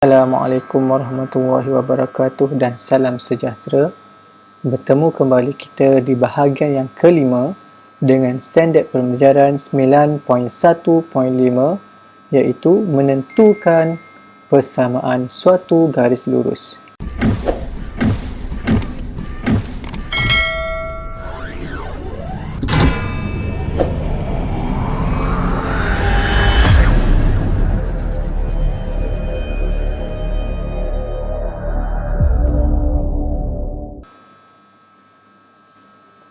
Assalamualaikum warahmatullahi wabarakatuh dan salam sejahtera. Bertemu kembali kita di bahagian yang kelima dengan standard pembelajaran 9.1.5 iaitu menentukan persamaan suatu garis lurus.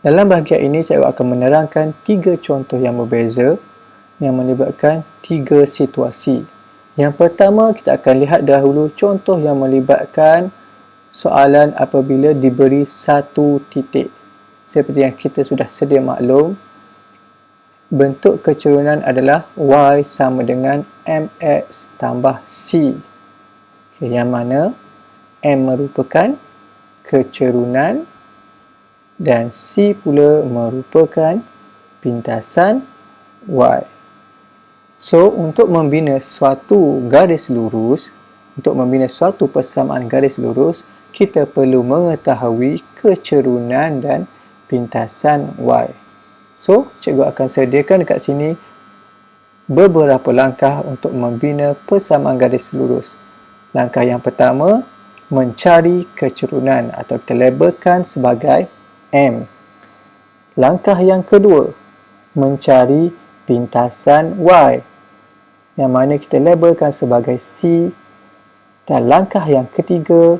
Dalam bahagian ini, saya akan menerangkan 3 contoh yang berbeza yang melibatkan 3 situasi. Yang pertama, kita akan lihat dahulu contoh yang melibatkan soalan apabila diberi satu titik. Seperti yang kita sudah sedia maklum, bentuk kecerunan adalah Y sama dengan MX tambah C. Yang mana M merupakan kecerunan dan C pula merupakan pintasan Y. So, untuk membina suatu garis lurus, untuk membina suatu persamaan garis lurus, kita perlu mengetahui kecerunan dan pintasan Y. So, cikgu akan sediakan dekat sini beberapa langkah untuk membina persamaan garis lurus. Langkah yang pertama, mencari kecerunan atau kita labelkan sebagai M. Langkah yang kedua, mencari pintasan Y, yang mana kita labelkan sebagai C. Dan langkah yang ketiga,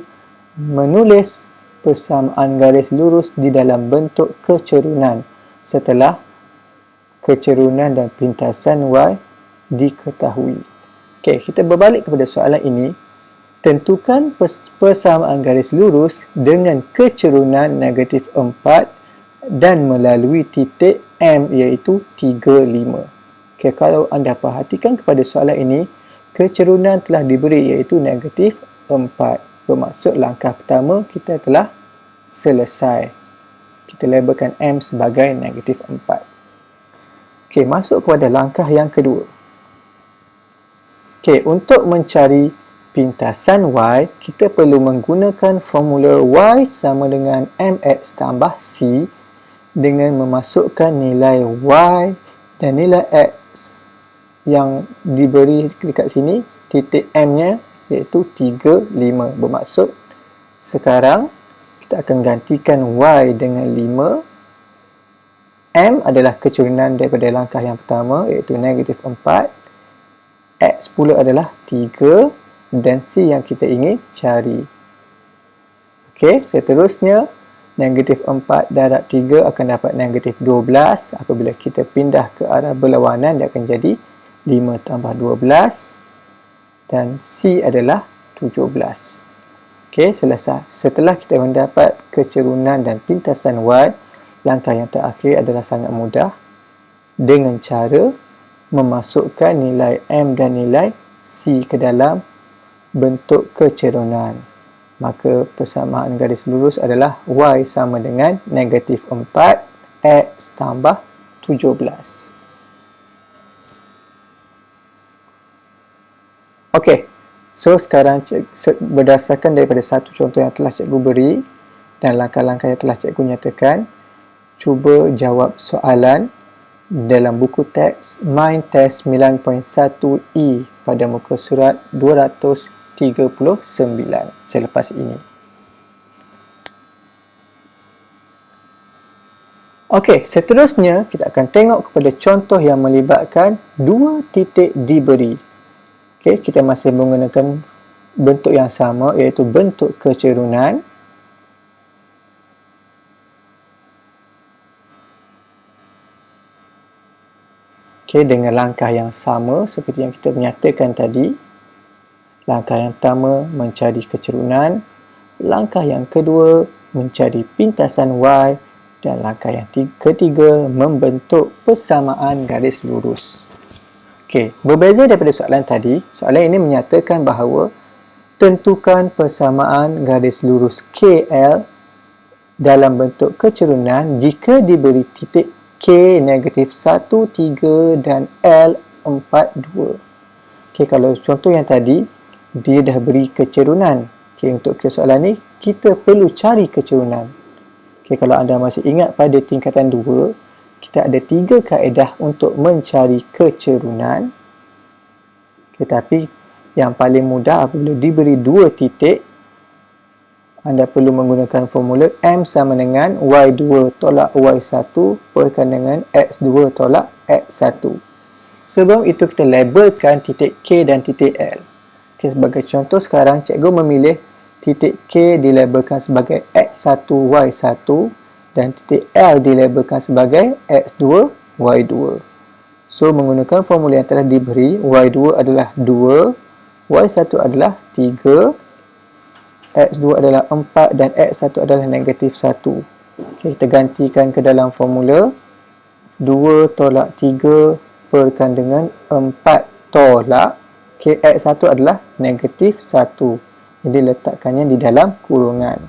menulis persamaan garis lurus di dalam bentuk kecerunan setelah kecerunan dan pintasan Y diketahui. Okey, kita berbalik kepada soalan ini. Tentukan persamaan garis lurus dengan kecerunan negatif 4 dan melalui titik M iaitu 3, 5. Okay, kalau anda perhatikan kepada soalan ini, kecerunan telah diberi iaitu negatif 4. Bermaksud langkah pertama kita telah selesai. Kita labelkan M sebagai negatif 4. Okay, masuk kepada langkah yang kedua. Okay, untuk mencari pintasan Y, kita perlu menggunakan formula Y sama dengan MX tambah C dengan memasukkan nilai Y dan nilai X yang diberi dekat sini, titik M-nya iaitu 3, 5. Bermaksud, sekarang kita akan gantikan Y dengan 5. M adalah kecerunan daripada langkah yang pertama iaitu negatif 4. X pula adalah 3. Dan C yang kita ingin cari. Okey, seterusnya negatif 4 darab 3 akan dapat negatif 12. Apabila kita pindah ke arah berlawanan, dia akan jadi 5 tambah 12. Dan C adalah 17. Okey, selesai. Setelah kita mendapat kecerunan dan pintasan Y, langkah yang terakhir adalah sangat mudah. Dengan cara memasukkan nilai M dan nilai C ke dalam bentuk kecerunan. Maka persamaan garis lurus adalah Y sama dengan negatif 4 X tambah 17. Okey, so sekarang berdasarkan daripada satu contoh yang telah cikgu beri dan langkah-langkah yang telah cikgu nyatakan, cuba jawab soalan dalam buku teks Mind Test 9.1E pada muka surat 239 selepas ini. Okey, seterusnya kita akan tengok kepada contoh yang melibatkan 2 titik diberi. Okey, kita masih menggunakan bentuk yang sama iaitu bentuk kecerunan. Okey, dengan langkah yang sama seperti yang kita nyatakan tadi. Langkah yang pertama, mencari kecerunan. Langkah yang kedua, mencari pintasan Y. Dan langkah yang ketiga, membentuk persamaan garis lurus. Okey, berbeza daripada soalan tadi, soalan ini menyatakan bahawa tentukan persamaan garis lurus KL dalam bentuk kecerunan jika diberi titik K negatif 1, 3 dan L 4, 2. Okey, kalau contoh yang tadi, dia dah beri kecerunan. Okay, untuk soalan ni, kita perlu cari kecerunan. Okay, kalau anda masih ingat pada tingkatan 2, kita ada 3 kaedah untuk mencari kecerunan. Okay, tapi yang paling mudah apabila diberi 2 titik, anda perlu menggunakan formula M sama dengan Y2 tolak Y1 perkan dengan X2 tolak X1. Sebelum itu kita labelkan titik K dan titik L. Okay, sebagai contoh sekarang cikgu memilih titik K dilabelkan sebagai X1 Y1 dan titik L dilabelkan sebagai X2 Y2. So menggunakan formula yang telah diberi, Y2 adalah 2, Y1 adalah 3, X2 adalah 4 dan X1 adalah negatif 1. Okay, kita gantikan ke dalam formula 2 tolak 3 perkan dengan 4 tolak X1 adalah negatif 1. Jadi letakkannya di dalam kurungan.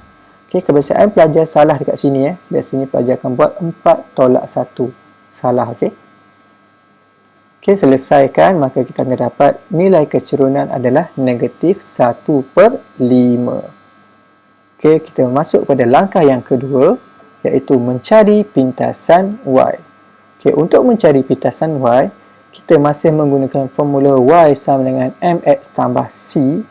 Okay, kebiasaan pelajar salah dekat sini. Biasanya pelajar akan buat 4 tolak 1. Salah, okey. Okay, selesaikan, maka kita akan dapat nilai kecerunan adalah negatif 1/5. Okay, kita masuk pada langkah yang kedua, iaitu mencari pintasan Y. Okay, untuk mencari pintasan Y, kita masih menggunakan formula Y sama dengan MX tambah C,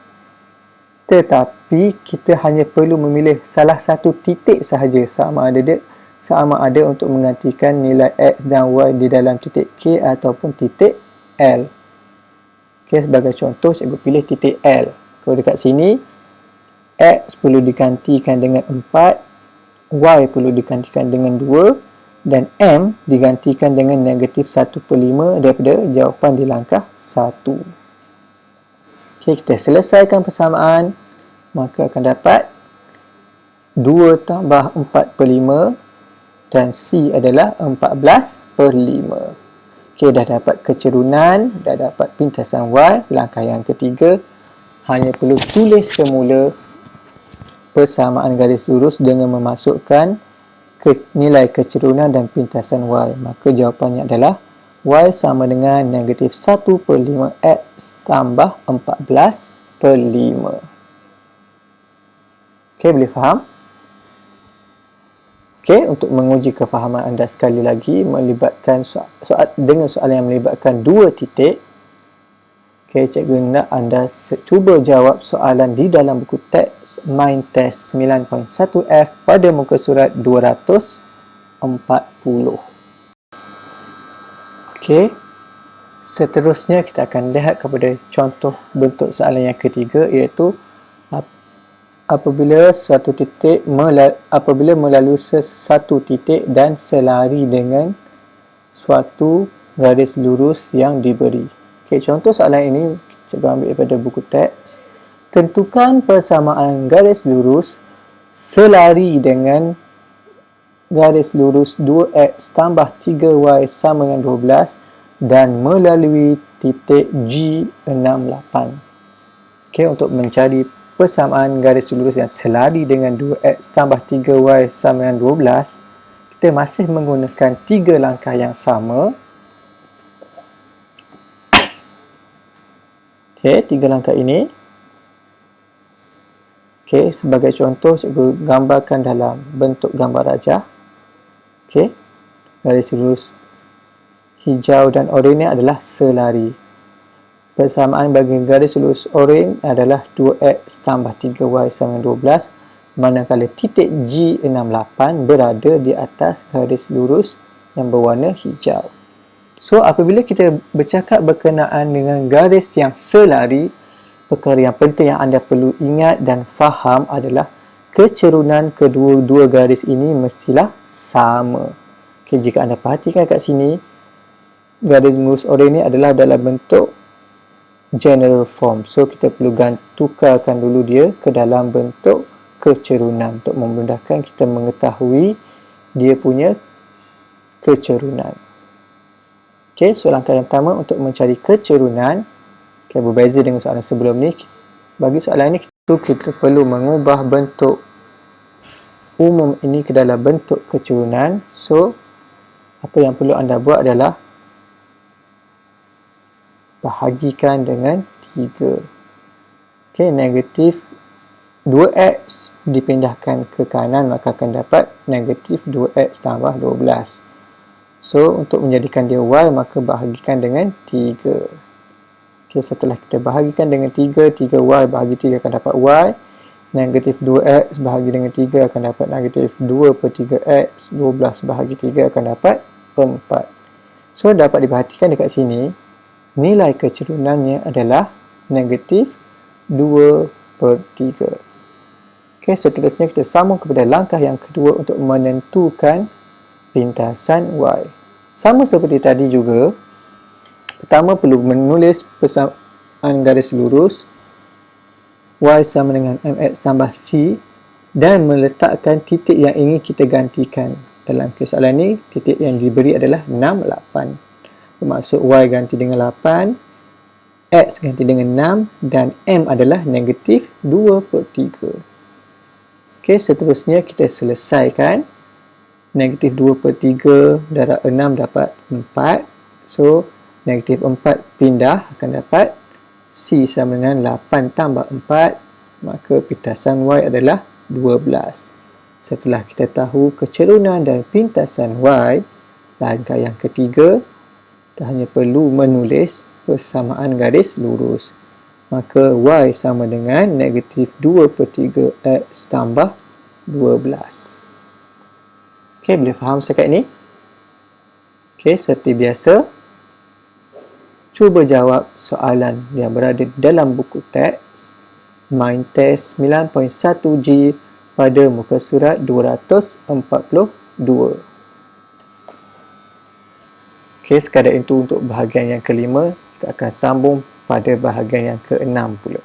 tetapi kita hanya perlu memilih salah satu titik sahaja sama ada untuk menggantikan nilai X dan Y di dalam titik K ataupun titik L. Okay, sebagai contoh, cikgu pilih titik L. Kalau dekat sini, X perlu digantikan dengan 4, Y perlu digantikan dengan 2 dan M digantikan dengan negatif 1/5 daripada jawapan di langkah 1. Okay, kita selesaikan persamaan, maka akan dapat 2 tambah 4/5 dan C adalah 14/5. Okay, dah dapat kecerunan, dah dapat pintasan Y. Langkah yang ketiga, hanya perlu tulis semula persamaan garis lurus dengan memasukkan nilai kecerunan dan pintasan Y. Maka jawapannya adalah Y sama dengan negatif 1/5 X tambah 14/5. Okay, boleh faham? Okay, untuk menguji kefahaman anda sekali lagi, melibatkan dengan soalan yang melibatkan 2 titik. Okay, cikgu nak anda cuba jawab soalan di dalam buku teks Main Test 9.1F pada muka surat 240. Okay, seterusnya kita akan lihat kepada contoh bentuk soalan yang ketiga, iaitu apabila melalui satu titik dan selari dengan suatu garis lurus yang diberi. Okay, contoh soalan ini cikgu ambil daripada buku teks. Tentukan persamaan garis lurus selari dengan garis lurus 2x tambah 3y sama dengan 12 dan melalui titik G68. Okay, untuk mencari persamaan garis lurus yang selari dengan 2x tambah 3y sama dengan 12, kita masih menggunakan 3 langkah yang sama. Okay, 3 langkah ini. Okay, sebagai contoh, cikgu gambarkan dalam bentuk gambar rajah. Okay, garis lurus hijau dan oranye adalah selari. Persamaan bagi garis lurus oranye adalah 2x tambah 3y sama dengan 12, manakala titik G68 berada di atas garis lurus yang berwarna hijau. So, apabila kita bercakap berkenaan dengan garis yang selari, perkara yang penting yang anda perlu ingat dan faham adalah kecerunan kedua-dua garis ini mestilah sama. Okay, jika anda perhatikan kat sini, garis lurus oranye adalah dalam bentuk general form. So, kita perlu tukarkan dulu dia ke dalam bentuk kecerunan untuk memudahkan kita mengetahui dia punya kecerunan. Okay, so langkah yang pertama untuk mencari kecerunan, okay, berbeza dengan soalan sebelum ni. Bagi soalan ni, kita perlu mengubah bentuk umum ini ke dalam bentuk kecerunan. So, apa yang perlu anda buat adalah bahagikan dengan 3. Okey, negatif 2x dipindahkan ke kanan, maka akan dapat negatif 2x tambah 12. So, untuk menjadikan dia y, maka bahagikan dengan 3. Okey, setelah kita bahagikan dengan 3, 3y bahagi 3 akan dapat y. Negatif 2x bahagi dengan 3 akan dapat negatif 2 per 3x. 12 bahagi 3 akan dapat 4. So, dapat diperhatikan dekat sini, nilai kecerunannya adalah negatif 2 per 3. Okey, seterusnya kita sambung kepada langkah yang kedua untuk menentukan pintasan y. Sama seperti tadi juga, pertama perlu menulis persamaan garis lurus y sama dengan mx tambah c dan meletakkan titik yang ingin kita gantikan. Dalam kes soalan ni, titik yang diberi adalah 6, 8. Bermaksud y ganti dengan 8, x ganti dengan 6 dan m adalah negatif 2 per 3. Okey, seterusnya kita selesaikan. Negatif 2 per 3 darab 6 dapat 4. So, negatif 4 pindah akan dapat C sama dengan 8 tambah 4. Maka pintasan Y adalah 12. Setelah kita tahu kecerunan dan pintasan Y, langkah yang ketiga, kita hanya perlu menulis persamaan garis lurus. Maka y sama dengan negatif 2 per 3 x tambah 12. Okey, boleh faham setakat ni? Okey, seperti biasa, cuba jawab soalan yang berada dalam buku teks Mindtest 9.1G pada muka surat 242. Okey, sekadar itu untuk bahagian yang kelima, kita akan sambung pada bahagian yang keenam pula.